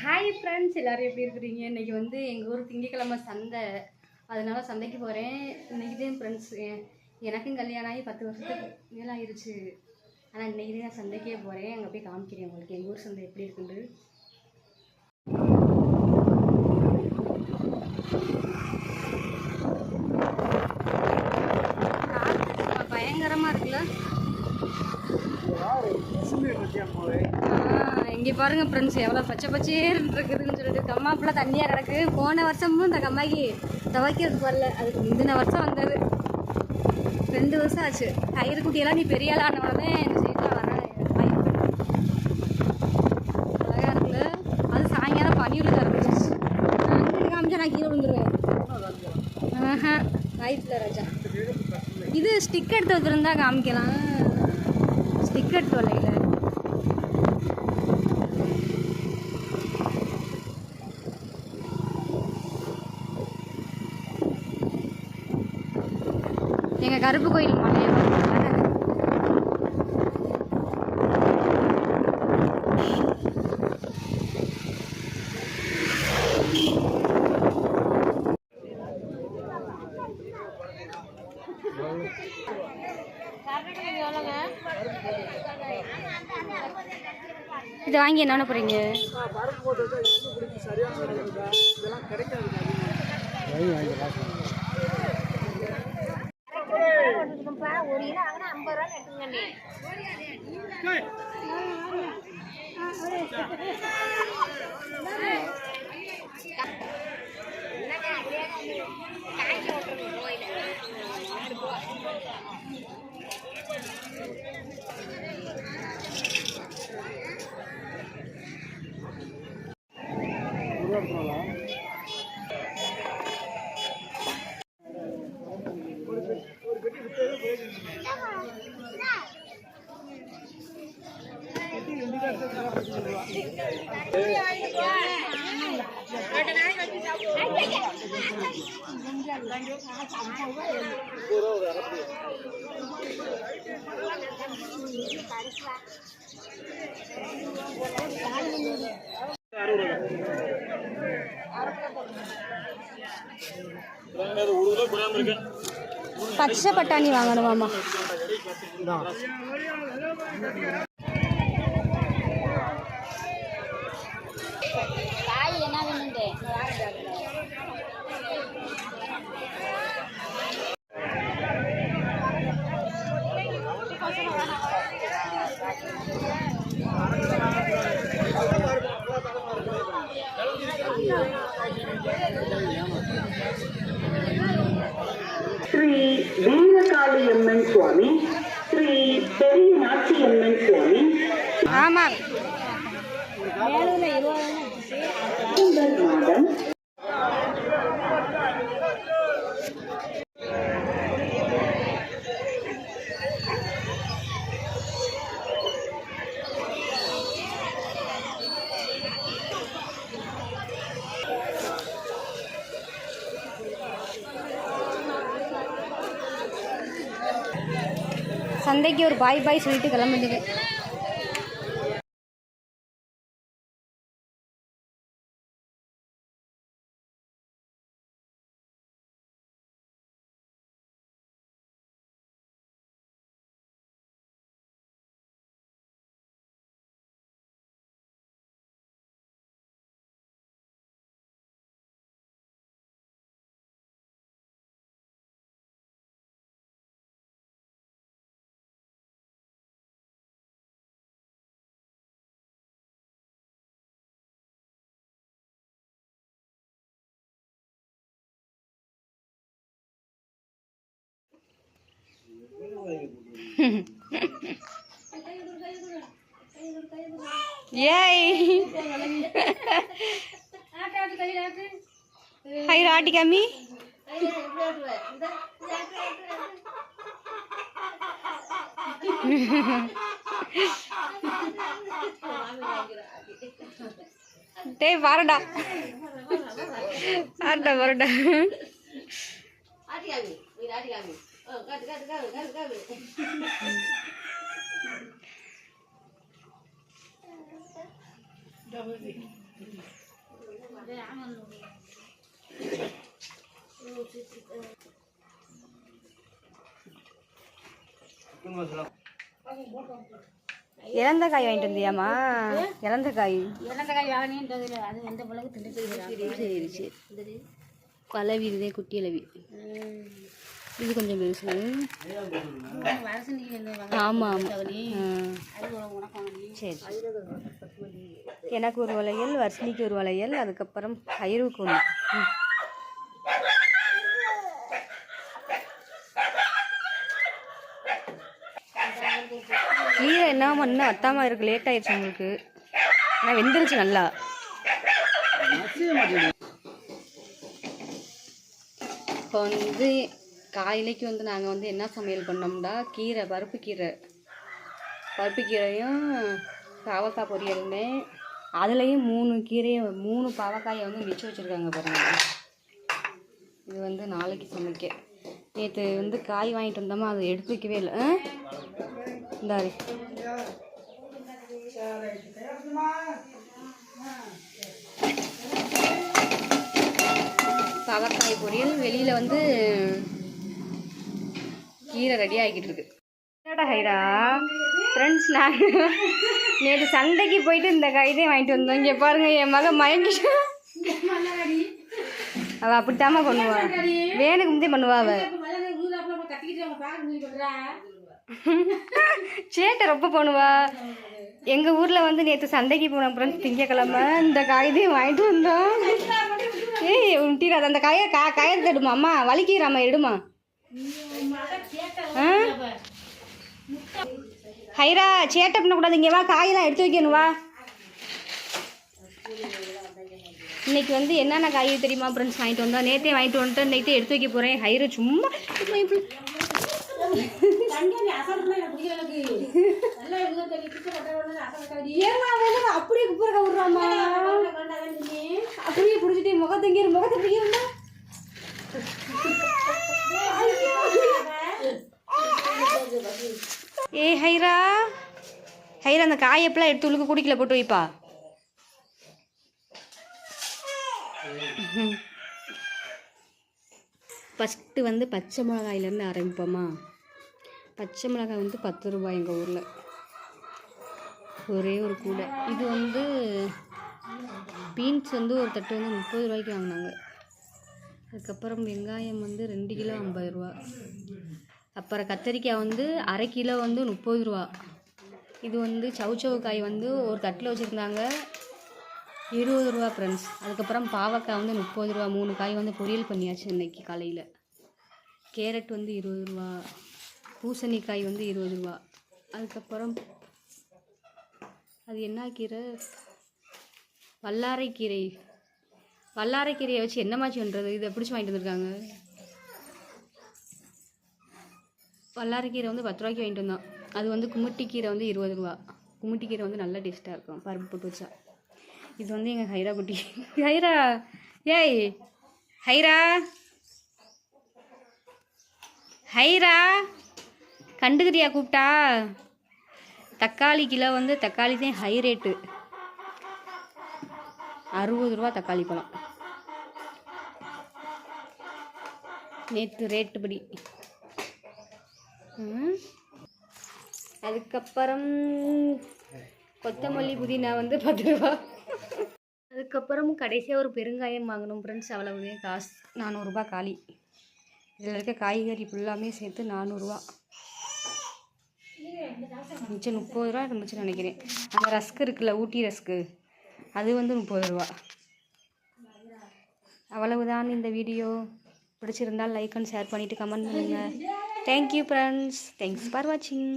Hi friends, எல்லோரும் எப்படி இருக்கிறீங்க? இன்றைக்கி வந்து எங்கள் ஊர் திங்கக்கிழமை சந்தை, அதனால சந்தைக்கு போகிறேன். இன்றைக்கி தான் ஃப்ரெண்ட்ஸ் எனக்கும் கல்யாணம் ஆகி 10 வருஷத்துக்கு மேலே ஆயிடுச்சு. ஆனால் இன்றைக்கி தான் நான் சந்தைக்கே போகிறேன். அங்கே போய் காமிக்கிறேன் உங்களுக்கு எங்கள் ஊர் சந்தை எப்படி இருக்குண்டு. பயங்கரமாக இருக்குல்ல. இங்கே பாருங்க ஃப்ரெண்ட்ஸ், எவ்வளோ பச்சை பச்சேன்னு இருக்குதுன்னு சொல்லிட்டு கம்மா ஃபுல்லாக தண்ணியாக கிடக்கு. போன வருஷமும் இந்த கம்மாய்க்கு துவைக்கிறதுக்கு வரல, அதுக்கு முந்தின வருஷம் வந்தது. 2 வருஷம் ஆச்சு. கயிறு குட்டியெல்லாம் நீ பெரிய ஆள் ஆனவனே இந்த சைட்டில் வர அழகாக இருக்குல்ல. அது சாயங்காலம் பனியில் ஆரம்பிச்சிச்சு. அங்கே காமிச்சா நான் கீழே விழுந்துருவேன். ரைட்டில் ராஜா. இது ஸ்டிக் எடுத்து வச்சுருந்தா காமிக்கலாம். ஸ்டிக் எடுத்து வரலையில் எங்கள் கருப்பு கோயில் மலையை இதை வாங்கி என்ன போகிறீங்க? ஒரு கிலோ ஆகுனா 50 ரூபான்னு எடுத்துங்க. பச்சை பட்டாணி வாங்கணுமாமா? காய் என்ன வேணுண்டு? ஸ்ரீ வீரகாளியம்மன் சுவாமி, ஸ்ரீ பெரியநாச்சியம்மன் சுவாமி. ஆமாம், மாதம் சந்தைக்கு ஒரு பாய் பாய் சொல்லிட்டு கிளம்பிடுங்க. ஹை ராட்டி கம்மி. டேய் வரடா வரடா வரடா. இறந்த காய் வாங்கிட்டு வந்தியாம்மா? இறந்த காய் வாங்கினது அது எந்த பிள்ளைக்கு திண்டு சரி சரி. பழவி இதே குட்டி இலவி. இது கொஞ்சம் பெருசு. ஆமாம் ஆமாம். சரி எனக்கு ஒரு வளையல், வர்ஷினிக்கு ஒரு வளையல், அதுக்கப்புறம் கயிறுக்கு ஒன்று. கீரை என்ன இன்னும் வத்தாமல் இருக்குது, லேட் ஆயிடுச்சு உங்களுக்கு. ஆனால் வெந்துருச்சு நல்லா. இப்போ வந்து காலைக்கு வந்து நாங்கள் வந்து என்ன சமையல் பண்ணோம்னா கீரை, பருப்பு கீரையும் பாவக்காய் பொரியலுமே. அதுலேயும் 3 பாவக்காயை வந்து மிச்சம் வச்சுருக்காங்க பாருங்கள். இது வந்து நாளைக்கு சமைக்க. நேற்று வந்து காய் வாங்கிட்டு வந்தோமா, அதை எடுத்து வைக்கவே இல்லை. இந்தாரு பாவக்காய் பொரியல். வெளியில் வந்து கீரை ரெடி ஆகிக்கிட்டு இருக்கு. என்னடா ஹைரா ஃப்ரெண்ட்ஸ், நாங்கள் நேற்று சந்தைக்கு போயிட்டு இந்த காய்தே வாங்கிட்டு வந்தோம். இங்கே பாருங்கள், என் மகன் மயங்கிட்டு அவள் அப்படித்தாம பண்ணுவா. வேணுக்கு முந்தே பண்ணுவா அவள். சேட்டை ரொம்ப பண்ணுவா. எங்கள் ஊரில் வந்து நேற்று சந்தைக்கு போனோம் ஃப்ரெண்ட்ஸ், திங்கக்கிழமை. இந்த காய்தையும் வாங்கிட்டு வந்தோம். ஏய் உண்டிடாது அந்த காயத்தை எடுமா அம்மா, வலிக்கிறாம்மா, எடுமா. ஹைரா சேட்டை பண்ணக்கூடாது, இங்கே வா, காயெல்லாம் எடுத்து வைக்கணும் வா. இன்னைக்கு வந்து என்னென்ன காய் தெரியுமா ஃப்ரெண்ட்ஸ் வாங்கிட்டு வந்தோம். நேற்றே வாங்கிட்டு வந்துட்டு இன்றைக்கே எடுத்து வைக்க போகிறேன். ஹைரா சும்மா அப்படியே குப்புறக்க விட்றாமா, அப்படியே பிடிச்சிட்டு முகத்தை பிடிக்கிறா. ஏ ஹைரா அந்த காயப்பெல்லாம் எடுத்து உள்ளுக்கு குடிக்கல போட்டு வைப்பா. ஃபஸ்ட்டு வந்து பச்சை மிளகாயிலேருந்து ஆரம்பிப்போமா. பச்சை மிளகாய் வந்து 10 ரூபாய் எங்கள் ஊரில், ஒரே ஒரு கூடை. இது வந்து பீன்ஸ் வந்து ஒரு தட்டு வந்து 30 ரூபாய்க்கு வாங்கினாங்க. அதுக்கப்புறம் வெங்காயம் வந்து 2 கிலோ 50 ரூபா. அப்புறம் கத்திரிக்காய் வந்து அரை கிலோ வந்து 30 ரூபா. இது வந்து சவுச்சவு காய் வந்து ஒரு தட்டில் வச்சுருந்தாங்க 20 ரூபா ஃப்ரெண்ட்ஸ். அதுக்கப்புறம் பாவக்காய் வந்து 30 ரூபா. 3 காய் வந்து பொரியல் பண்ணியாச்சு இன்னைக்கு காலையில். கேரட் வந்து 20 ரூபா. பூசணிக்காய் வந்து 20 ரூபா. அதுக்கப்புறம் அது என்ன கீரை, வல்லாரைக்கீரையை வச்சு என்னமாச்சு பண்ணுறது. இதை பிடிச்சி வாங்கிட்டு வந்துருக்காங்க. வல்லாரைக்கீரை வந்து 10 ரூபாய்க்கு வாங்கிட்டு வந்தோம். அது வந்து குமுட்டிக்கீரை வந்து 20 ரூபா. குமுட்டிக்கீரை வந்து நல்லா டேஸ்ட்டாக இருக்கும் பருப்பு போட்டு வச்சா. இது வந்து எங்கள் ஹைரா குட்டி. ஹைரா ஏய் ஹைரா கண்டுக்கிறியா கூப்பிட்டா. தக்காளி கிலோ வந்து தக்காளி தான் ஹை ரேட்டு, 60 ரூபா தக்காளி பழம் நேற்று ரேட்டு படி. அதுக்கப்புறம் கொத்தமல்லி புதினா வந்து 10 ரூபா. அதுக்கப்புறம் கடைசியாக ஒரு பெருங்காயம் வாங்கணும் ஃப்ரெண்ட்ஸ். அவ்வளவுதே காசு. 400 ரூபா காலி. இதில் இருக்க காய்கறி ஃபுல்லாமே சேர்த்து 400 ரூபா. மிச்சம் 30 ரூபா இருந்துச்சுன்னு நினைக்கிறேன். அந்த ரஸ்க்கு இருக்குல்ல, ஊட்டி ரஸ்க்கு, அது வந்து 30 ரூபா. அவ்வளவுதான் இந்த வீடியோ. பிடிச்சிருந்தால் லைக் அண்ட் ஷேர் பண்ணிவிட்டு கமெண்ட் பண்ணுங்கள். Thank you friends. தேங்க்ஸ் ஃபார் வாட்சிங்.